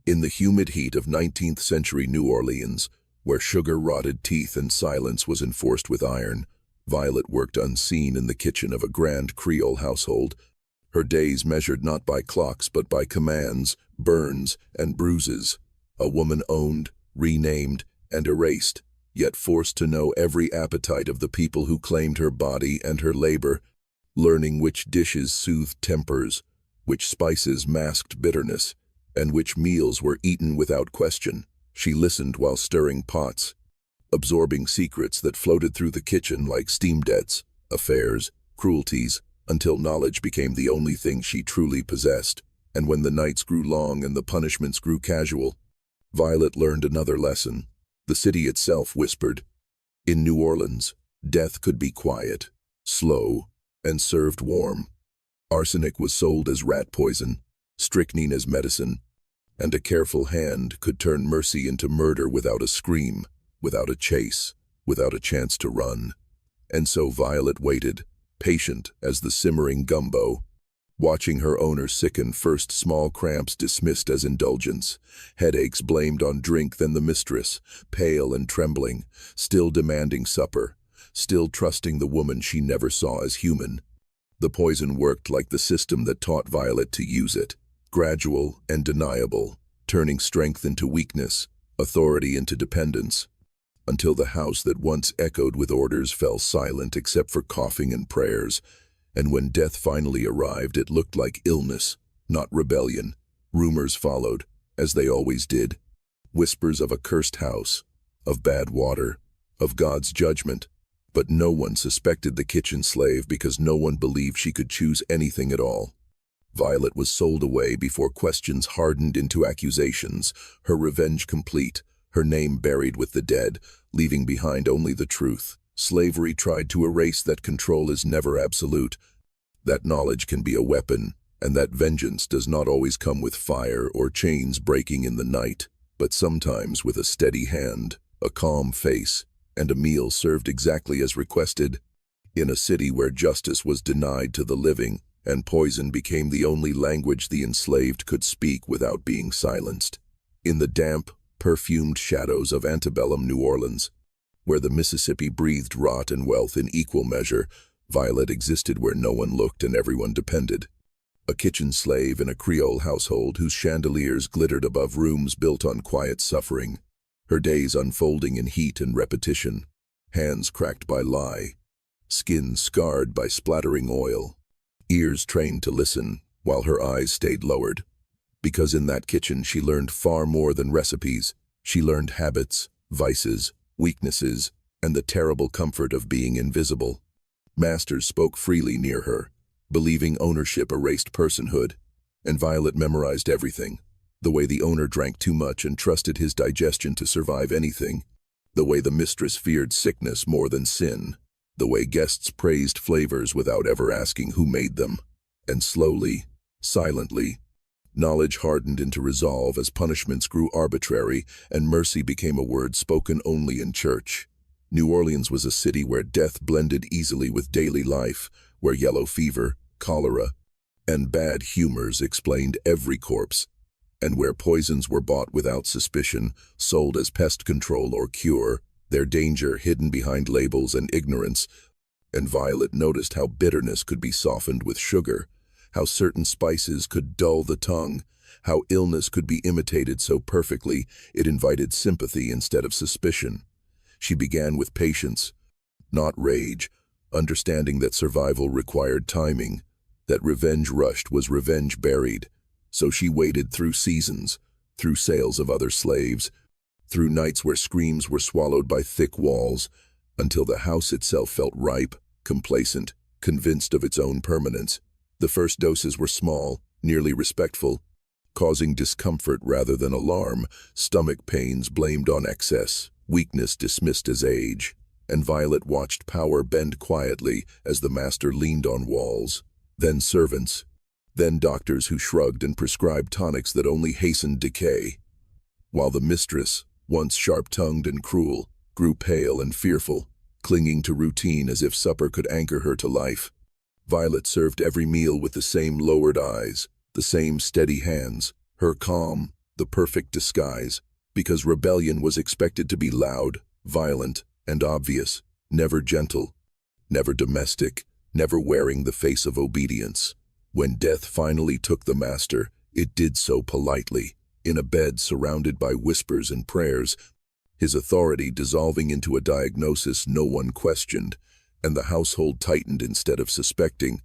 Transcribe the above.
In the humid heat of 19th-century New Orleans, where sugar rotted teeth and silence was enforced with iron, Violet worked unseen in the kitchen of a grand Creole household, her days measured not by clocks but by commands, burns, and bruises. A woman owned, renamed, and erased, yet forced to know every appetite of the people who claimed her body and her labor, learning which dishes soothed tempers, which spices masked bitterness, and which meals were eaten without question. She listened while stirring pots, absorbing secrets that floated through the kitchen like steam debts, affairs, cruelties, until knowledge became the only thing she truly possessed. And when the nights grew long and the punishments grew casual, Violet learned another lesson. The city itself whispered. In New Orleans, death could be quiet, slow, and served warm. Arsenic was sold as rat poison, strychnine as medicine, and a careful hand could turn mercy into murder without a scream, without a chase, without a chance to run. And so Violet waited, patient as the simmering gumbo, watching her owner sicken, first small cramps dismissed as indulgence, headaches blamed on drink, then the mistress, pale and trembling, still demanding supper, still trusting the woman she never saw as human. The poison worked like the system that taught Violet to use it, gradual and deniable, turning strength into weakness, authority into dependence, until the house that once echoed with orders fell silent except for coughing and prayers. And when death finally arrived, it looked like illness, not rebellion. Rumors followed, as they always did. Whispers of a cursed house, of bad water, of God's judgment. But no one suspected the kitchen slave because no one believed she could choose anything at all. Violet was sold away before questions hardened into accusations, her revenge complete, her name buried with the dead, leaving behind only the truth. Slavery tried to erase that control is never absolute, that knowledge can be a weapon, and that vengeance does not always come with fire or chains breaking in the night, but sometimes with a steady hand, a calm face, and a meal served exactly as requested. In a city where justice was denied to the living, and poison became the only language the enslaved could speak without being silenced. In the damp, perfumed shadows of antebellum New Orleans, where the Mississippi breathed rot and wealth in equal measure, Violet existed where no one looked and everyone depended. A kitchen slave in a Creole household whose chandeliers glittered above rooms built on quiet suffering, her days unfolding in heat and repetition, hands cracked by lie, skin scarred by splattering oil, ears trained to listen while her eyes stayed lowered. Because in that kitchen she learned far more than recipes. She learned habits, vices, weaknesses, and the terrible comfort of being invisible. Masters spoke freely near her, believing ownership erased personhood, and Violet memorized everything. The way the owner drank too much and trusted his digestion to survive anything. The way the mistress feared sickness more than sin. The way guests praised flavors without ever asking who made them. And slowly, silently, knowledge hardened into resolve as punishments grew arbitrary and mercy became a word spoken only in church. New Orleans was a city where death blended easily with daily life, where yellow fever, cholera, and bad humors explained every corpse, and where poisons were bought without suspicion, sold as pest control or cure, their danger hidden behind labels and ignorance. And Violet noticed how bitterness could be softened with sugar, how certain spices could dull the tongue, how illness could be imitated so perfectly it invited sympathy instead of suspicion. She began with patience, not rage, understanding that survival required timing, that revenge rushed was revenge buried. So she waited through seasons, through sales of other slaves, through nights where screams were swallowed by thick walls, until the house itself felt ripe, complacent, convinced of its own permanence. The first doses were small, nearly respectful, causing discomfort rather than alarm, stomach pains blamed on excess, weakness dismissed as age, and Violet watched power bend quietly as the master leaned on walls, then servants, then doctors who shrugged and prescribed tonics that only hastened decay, while the mistress, once sharp-tongued and cruel, grew pale and fearful, clinging to routine as if supper could anchor her to life. Violet served every meal with the same lowered eyes, the same steady hands, her calm, the perfect disguise, because rebellion was expected to be loud, violent, and obvious, never gentle, never domestic, never wearing the face of obedience. When death finally took the master, it did so politely, in a bed surrounded by whispers and prayers, his authority dissolving into a diagnosis no one questioned, and the household tightened instead of suspecting,